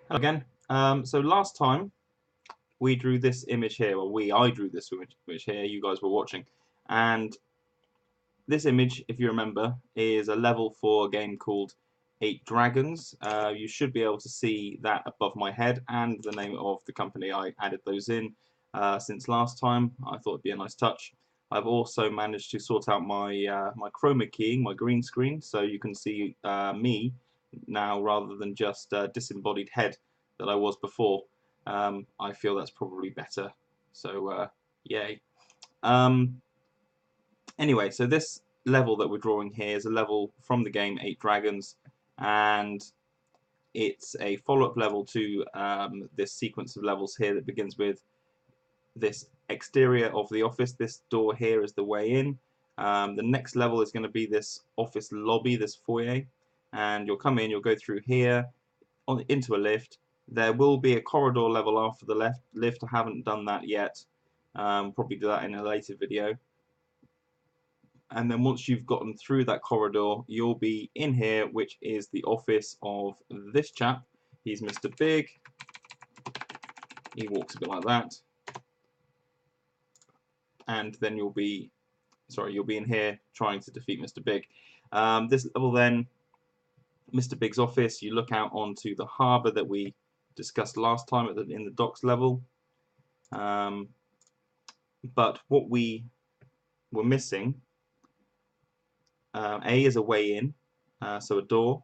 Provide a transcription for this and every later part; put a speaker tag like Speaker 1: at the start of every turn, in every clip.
Speaker 1: Hello again. So last time we drew this image here, I drew this image here, you guys were watching. And this image, if you remember, is a level for a game called Eight Dragons. You should be able to see that above my head and the name of the company. I added those in since last time. I thought it'd be a nice touch. I've also managed to sort out my chroma keying, my green screen, so you can see me now rather than just a disembodied head that I was before. I feel that's probably better. So yay. Um, Anyway, so this level that we're drawing here is a level from the game Eight Dragons, and it's a follow-up level to this sequence of levels here that begins with this exterior of the office. This door here is the way in. The next level is going to be this office lobby, this foyer, and you'll come in, you'll go through here into a lift. There will be a corridor level after the lift. I haven't done that yet. Probably do that in a later video. And then once you've gotten through that corridor, you'll be in here, which is the office of this chap. He's Mr. Big. He walks a bit like that. And then you'll be in here trying to defeat Mr. Big. This level then, Mr. Big's office, you look out onto the harbour that we discussed last time in the docks level. But what we were missing, A is a way in, so a door,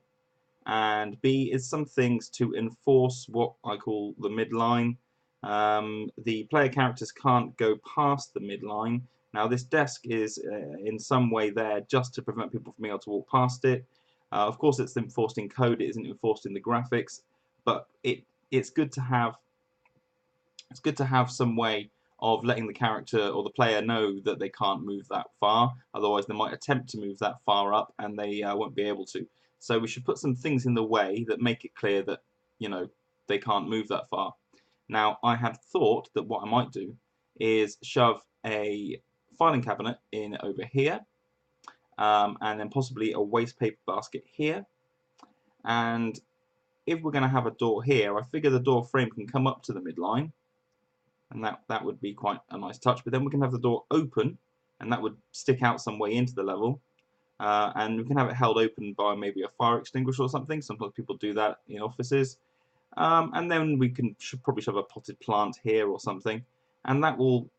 Speaker 1: and B is some things to enforce what I call the midline. The player characters can't go past the midline. Now this desk is in some way there just to prevent people from being able to walk past it. Of course it's enforced in code, it isn't enforced in the graphics, but it's good to have some way of letting the character or the player know that they can't move that far, otherwise they might attempt to move that far up and they won't be able to. So we should put some things in the way that make it clear that, you know, they can't move that far. Now I had thought that what I might do is shove a filing cabinet in over here, and then possibly a waste paper basket here, and if we're going to have a door here, I figure the door frame can come up to the midline, and that would be quite a nice touch. But then we can have the door open, and that would stick out some way into the level, and we can have it held open by maybe a fire extinguisher or something. Sometimes people do that in offices, and then we can probably shove a potted plant here or something, and that will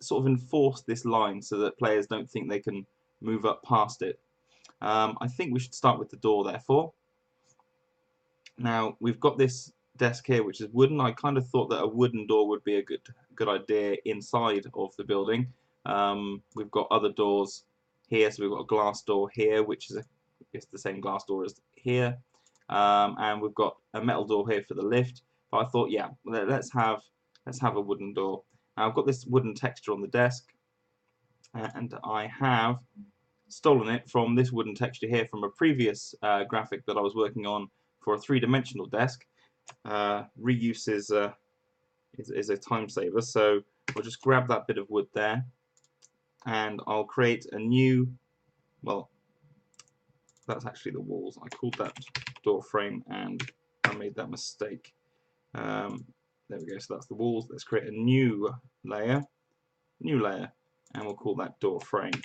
Speaker 1: sort of enforce this line so that players don't think they can move up past it. I think we should start with the door, therefore. Now we've got this desk here which is wooden. I kind of thought that a wooden door would be a good idea inside of the building. We've got other doors here, so we've got a glass door here which is it's the same glass door as here, and we've got a metal door here for the lift. But I thought, yeah, let's have a wooden door. Now I've got this wooden texture on the desk, and I have stolen it from this wooden texture here from a previous graphic that I was working on for a three-dimensional desk. Reuse is a time saver, so we'll just grab that bit of wood there, and I'll create a new, well, that's actually the walls. I called that door frame and I made that mistake. There we go, so that's the walls. Let's create a new layer, and we'll call that door frame.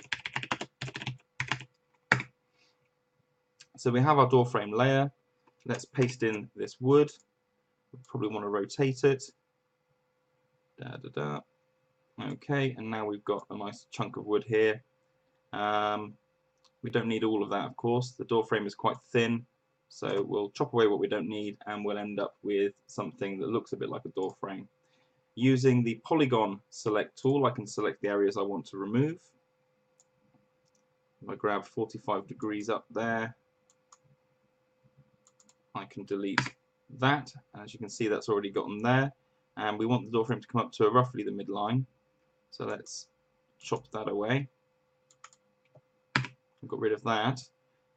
Speaker 1: So we have our door frame layer. Let's paste in this wood. We probably want to rotate it. Okay, and now we've got a nice chunk of wood here. We don't need all of that, of course. The door frame is quite thin, so we'll chop away what we don't need and we'll end up with something that looks a bit like a door frame. Using the polygon select tool, I can select the areas I want to remove. If I grab 45 degrees up there, I can delete that. As you can see, that's already gotten there, and we want the door frame to come up to roughly the midline, so let's chop that away. I've got rid of that.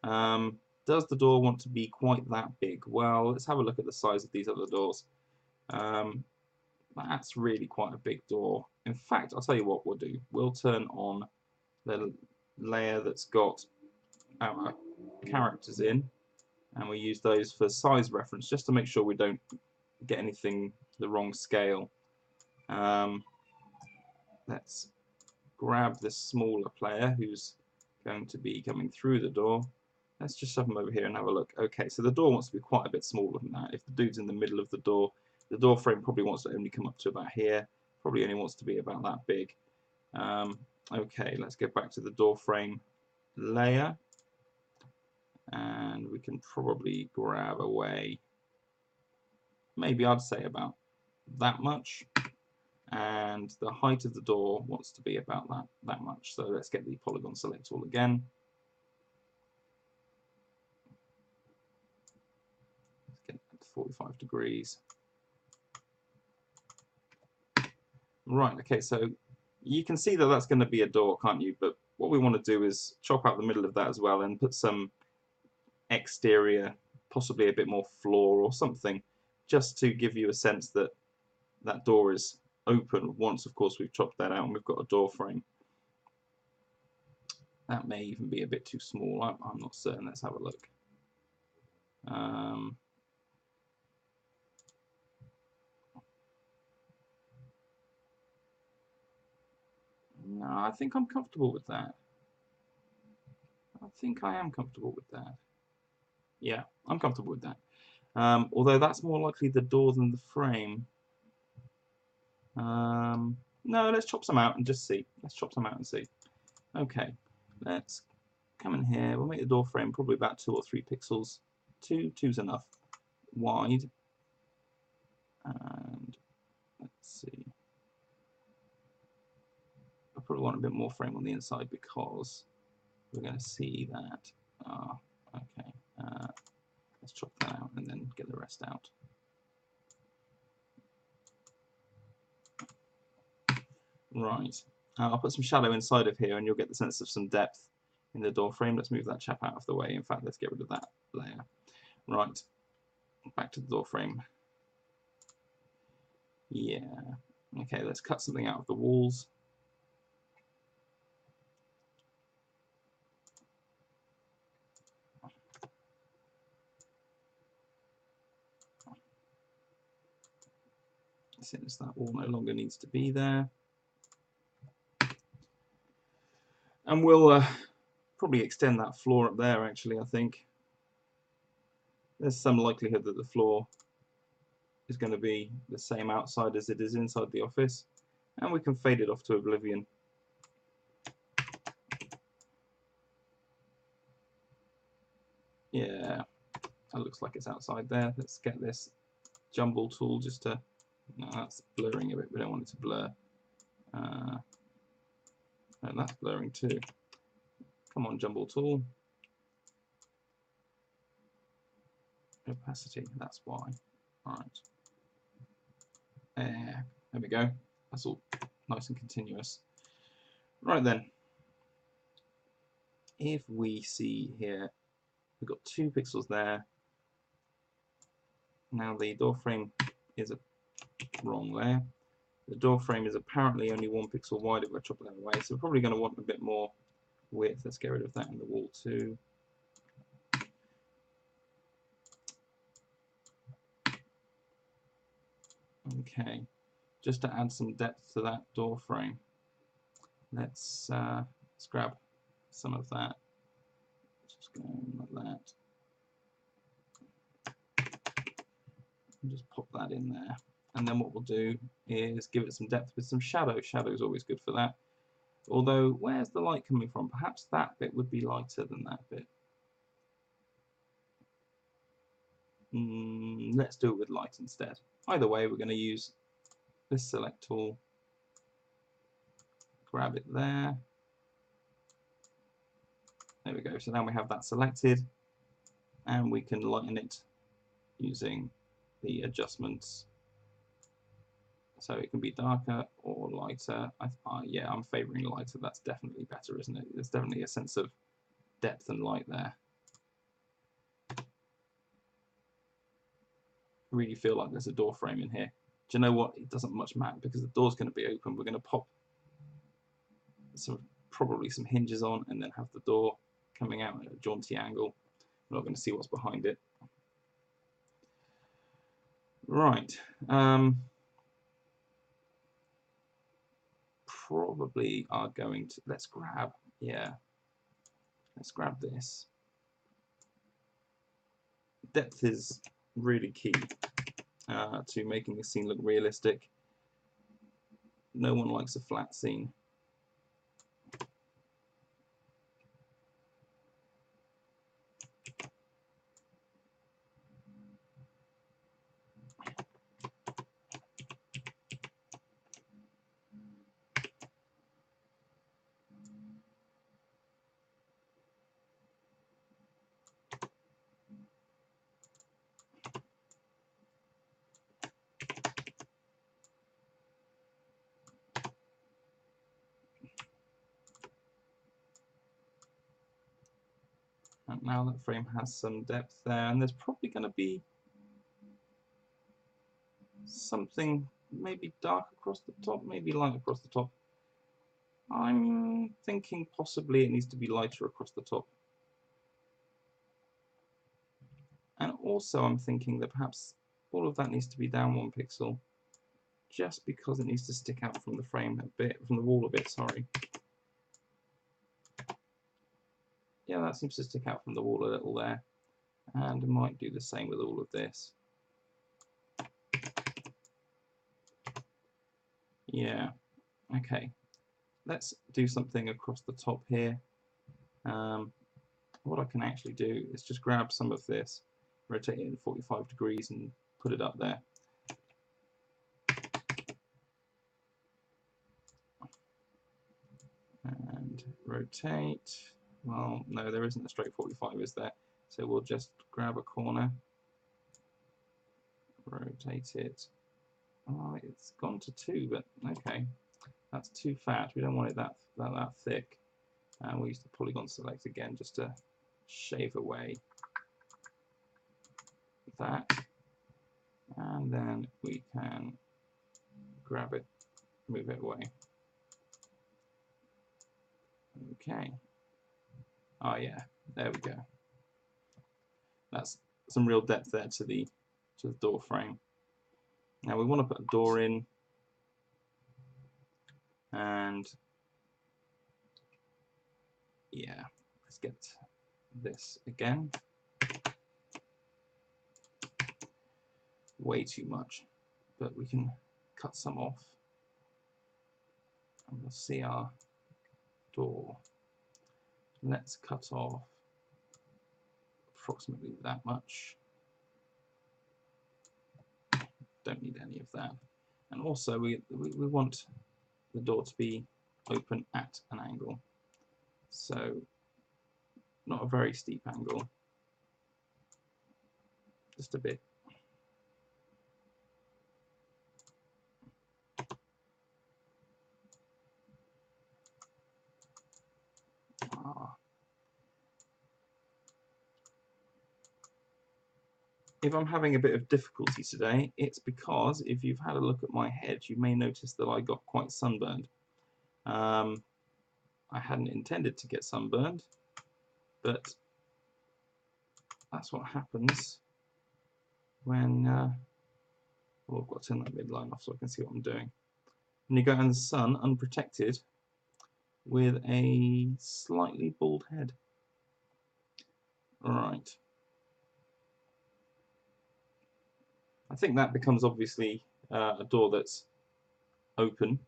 Speaker 1: Does the door want to be quite that big? Well, let's have a look at the size of these other doors. That's really quite a big door. In fact, I'll tell you what we'll do. We'll turn on the layer that's got our characters in, and we use those for size reference just to make sure we don't get anything the wrong scale. Let's grab this smaller player who's going to be coming through the door. Let's just shove him over here and have a look. Okay, so the door wants to be quite a bit smaller than that. If the dude's in the middle of the door frame probably wants to only come up to about here. Probably only wants to be about that big. Okay, let's go back to the door frame layer, and we can probably grab away, maybe I'd say about that much, and the height of the door wants to be about that much. So let's get the polygon select tool again. Let's get it to 45 degrees. Right, okay, so you can see that that's going to be a door, can't you? But what we want to do is chop out the middle of that as well and put some exterior, possibly a bit more floor or something, just to give you a sense that that door is open once, of course, we've chopped that out and we've got a door frame. That may even be a bit too small. I'm not certain. Let's have a look. No, I think I'm comfortable with that. I think I am comfortable with that. Yeah, I'm comfortable with that. Although that's more likely the door than the frame. No, let's chop some out and just see. Let's chop some out and see. Okay, let's come in here. We'll make the door frame probably about 2 or 3 pixels. Two's enough wide. And let's see. I probably want a bit more frame on the inside because we're going to see that. Okay. Let's chop that out and then get the rest out. Right. I'll put some shadow inside of here and you'll get the sense of some depth in the door frame. Let's move that chap out of the way. In fact, let's get rid of that layer. Right. Back to the door frame. Yeah. Okay, let's cut something out of the walls. Since that wall no longer needs to be there. And we'll probably extend that floor up there, actually, I think. There's some likelihood that the floor is going to be the same outside as it is inside the office. And we can fade it off to oblivion. Yeah, that looks like it's outside there. Let's get this jumble tool just to... No, that's blurring a bit. We don't want it to blur. And that's blurring too. Come on, jumble tool. Opacity, that's why. Alright. There we go. That's all nice and continuous. Right then. If we see here, we've got 2 pixels there. Now the door frame is a wrong layer. The door frame is apparently only 1 pixel wide if I chop that away, so we're probably going to want a bit more width. Let's get rid of that in the wall too. Okay, just to add some depth to that door frame, let's grab some of that. Just go like that. And just pop that in there. And then what we'll do is give it some depth with some shadow. Shadow is always good for that. Although, where's the light coming from? Perhaps that bit would be lighter than that bit. Let's do it with light instead. Either way, we're going to use this select tool, grab it there. There we go. So now we have that selected, and we can lighten it using the adjustments. So it can be darker or lighter. Yeah, I'm favouring lighter. That's definitely better, isn't it? There's definitely a sense of depth and light there. Really feel like there's a door frame in here. Do you know what? It doesn't much matter because the door's going to be open. We're going to pop probably some hinges on and then have the door coming out at a jaunty angle. We're not going to see what's behind it. Right. Probably are going to, let's grab this. Depth is really key to making the scene look realistic. No one likes a flat scene. And now that frame has some depth there, and there's probably going to be something maybe dark across the top, maybe light across the top. I'm thinking possibly it needs to be lighter across the top. And also I'm thinking that perhaps all of that needs to be down 1 pixel, just because it needs to stick out from the frame a bit, from the wall a bit, sorry. Yeah, that seems to stick out from the wall a little there. And I might do the same with all of this. Yeah, okay. Let's do something across the top here. What I can actually do is just grab some of this, rotate it in 45 degrees and put it up there. And rotate. Well, no, there isn't a straight 45, is there? So we'll just grab a corner, rotate it. Oh, it's gone to 2, but okay. That's too fat. We don't want it that thick. And we'll use the polygon select again just to shave away that. And then we can grab it, move it away. Okay. Oh yeah, there we go. That's some real depth there to the door frame. Now we want to put a door in, and yeah, let's get this again. Way too much, but we can cut some off, and we'll see our door. Let's cut off approximately that much. Don't need any of that. And also we want the door to be open at an angle, so not a very steep angle, just a bit. If I'm having a bit of difficulty today, it's because if you've had a look at my head, you may notice that I got quite sunburned. I hadn't intended to get sunburned, but that's what happens when well, I've got to turn that midline off so I can see what I'm doing. When you go out in the sun unprotected with a slightly bald head. Right. I think that becomes obviously a door that's open.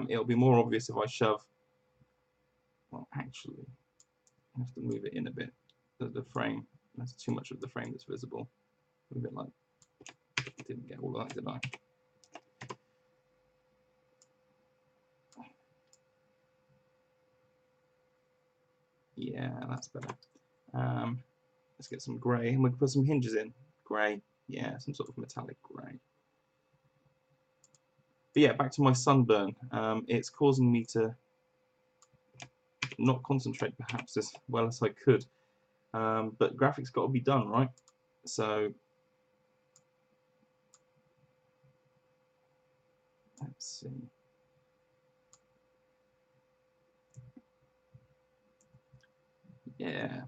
Speaker 1: It'll be more obvious if I shove, well actually, I have to move it in a bit, the frame, that's too much of the frame that's visible. Move it like, didn't get all of that, did I? Yeah, that's better. Let's get some grey, and we can put some hinges in. Grey, yeah, some sort of metallic grey. But yeah, back to my sunburn. It's causing me to not concentrate perhaps as well as I could. But graphics got to be done, right? So let's see. Yeah,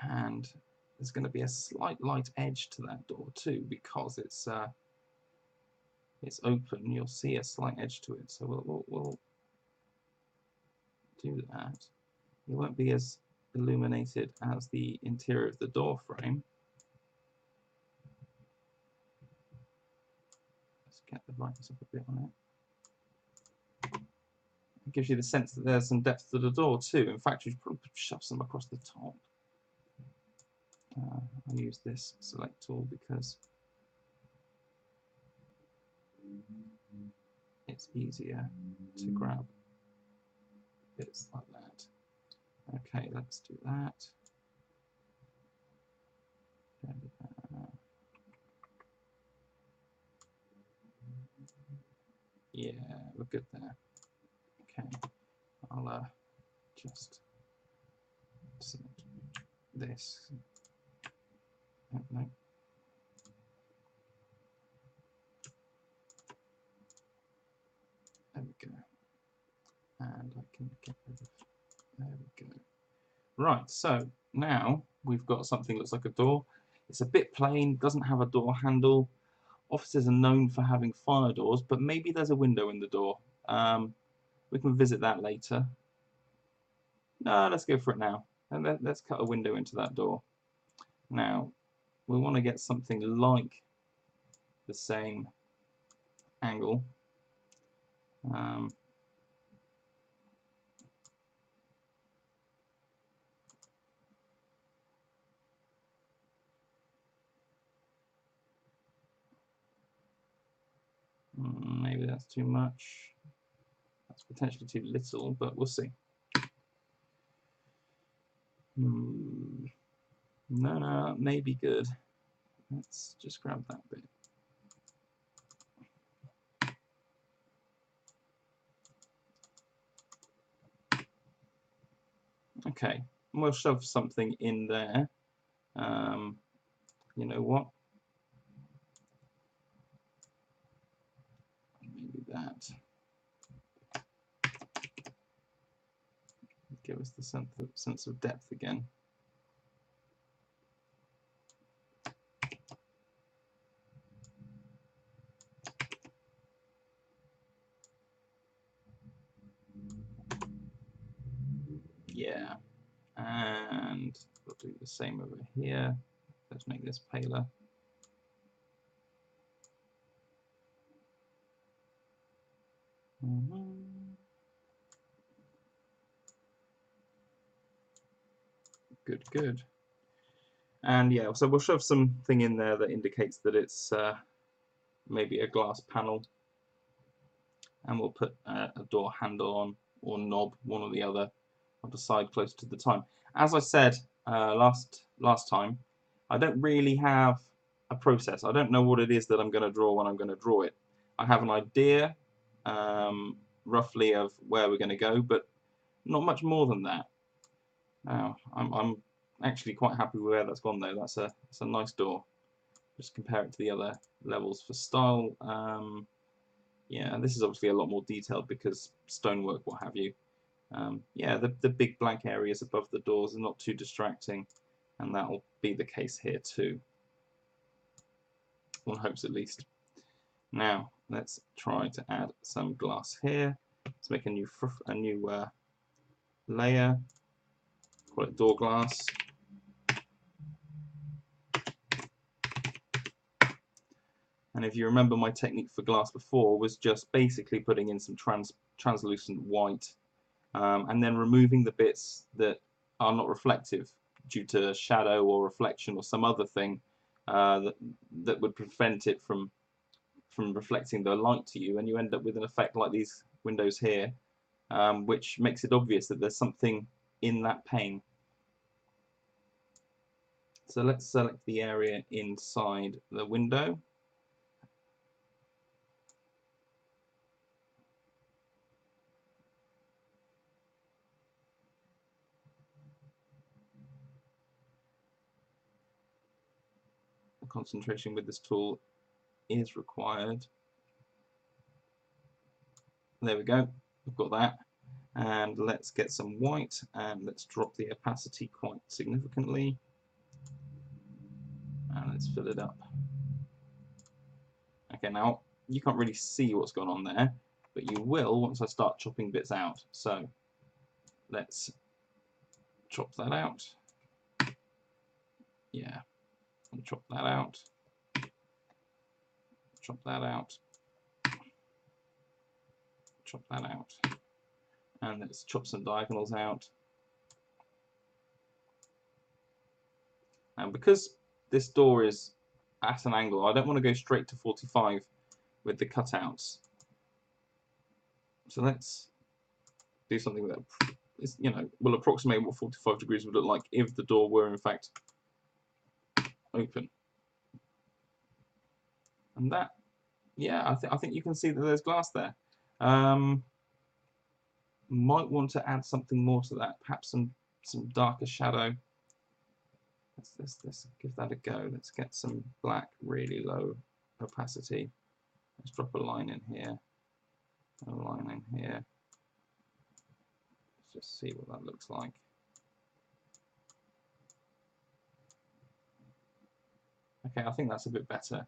Speaker 1: and there's going to be a slight light edge to that door too, because it's open. You'll see a slight edge to it, so we'll do that. It won't be as illuminated as the interior of the door frame. Let's get the brightness up a bit on it. It gives you the sense that there's some depth to the door too. In fact, you should probably shove some across the top. I use this select tool because it's easier to grab bits like that. Okay, let's do that. Yeah, we're good there. Okay, I'll just select this. Oh, no. There we go. And I can get rid of. There we go. Right, so now we've got something that looks like a door. It's a bit plain, doesn't have a door handle. Offices are known for having fire doors, but maybe there's a window in the door. We can visit that later. No, let's go for it now. And let's cut a window into that door. Now, we want to get something like the same angle. Maybe that's too much. That's potentially too little, but we'll see. No, that may be good. Let's just grab that bit. Okay, we'll shove something in there. You know what? Maybe that. Give us the sense of depth again. Yeah, and we'll do the same over here. Let's make this paler. Good, good. And yeah, so we'll shove something in there that indicates that it's maybe a glass panel, and we'll put a door handle on, or knob, one or the other, on the side close to the time. As I said last time, I don't really have a process. I don't know what it is that I'm going to draw when I'm going to draw it. I have an idea roughly of where we're going to go, but not much more than that. Now, I'm actually quite happy with where that's gone though. That's a nice door. Just compare it to the other levels for style. Yeah, this is obviously a lot more detailed because stonework, what have you. Yeah, the big blank areas above the doors are not too distracting, and that will be the case here too. One hopes at least. Now let's try to add some glass here. Let's make a new layer. Call it door glass. And if you remember, my technique for glass before was just basically putting in some translucent white, and then removing the bits that are not reflective due to shadow or reflection or some other thing that would prevent it from reflecting the light to you, and you end up with an effect like these windows here, which makes it obvious that there's something in that pane. So let's select the area inside the window. Concentration with this tool is required. There we go, we've got that. And let's get some white, and let's drop the opacity quite significantly. And let's fill it up. Okay, now you can't really see what's going on there, but you will once I start chopping bits out. So let's chop that out. Yeah, and chop that out. Chop that out. Chop that out. And let's chop some diagonals out. And because this door is at an angle, I don't want to go straight to 45 with the cutouts. So let's do something that is, will approximate what 45 degrees would look like if the door were in fact open. And that, yeah, I think you can see that there's glass there. Might want to add something more to that, perhaps some darker shadow. Let's give that a go. Let's get some black, really low opacity. Let's drop a line in here, a line in here. Let's just see what that looks like. Okay, I think that's a bit better.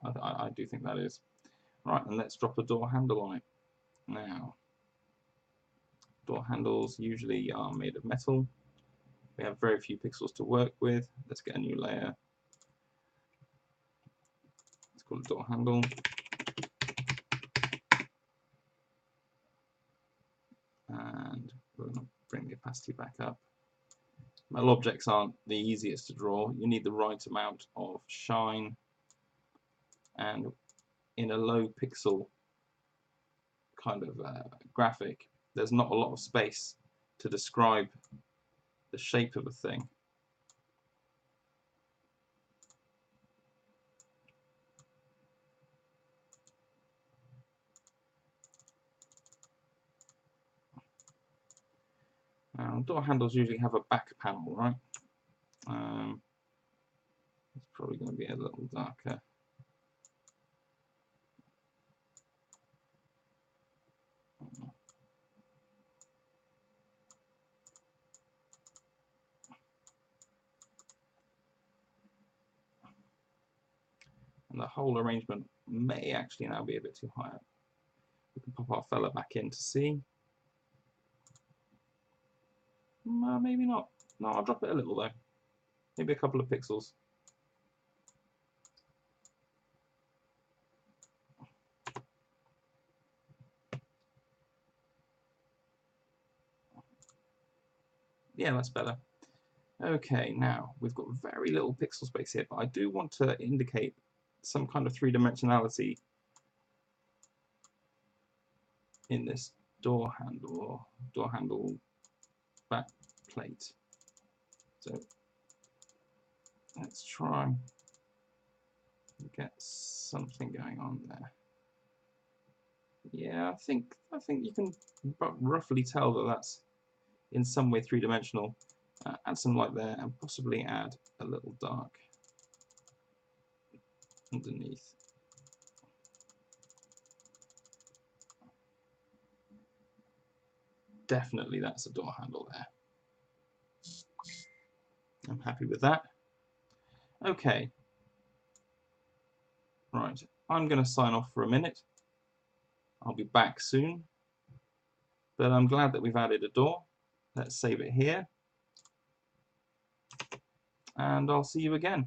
Speaker 1: I do think that is. Right, and let's drop a door handle on it. Now, door handles usually are made of metal. We have very few pixels to work with. Let's get a new layer. Let's call it door handle. And we're going to bring the opacity back up. Metal objects aren't the easiest to draw. You need the right amount of shine, and in a low pixel kind of graphic, there's not a lot of space to describe the shape of a thing. Now, door handles usually have a back panel, right? It's probably going to be a little darker. And the whole arrangement may actually now be a bit too high up. We can pop our fella back in to see. Maybe not. No, I'll drop it a little though. Maybe a couple of pixels. Yeah, that's better. Okay, now we've got very little pixel space here, but I do want to indicate some kind of three-dimensionality in this door handle back plate. So let's try and get something going on there. Yeah, I think you can roughly tell that that's in some way three-dimensional. Add some light there and possibly add a little dark underneath. Definitely that's a door handle there. I'm happy with that. Okay. Right, I'm going to sign off for a minute. I'll be back soon. But I'm glad that we've added a door. Let's save it here. And I'll see you again.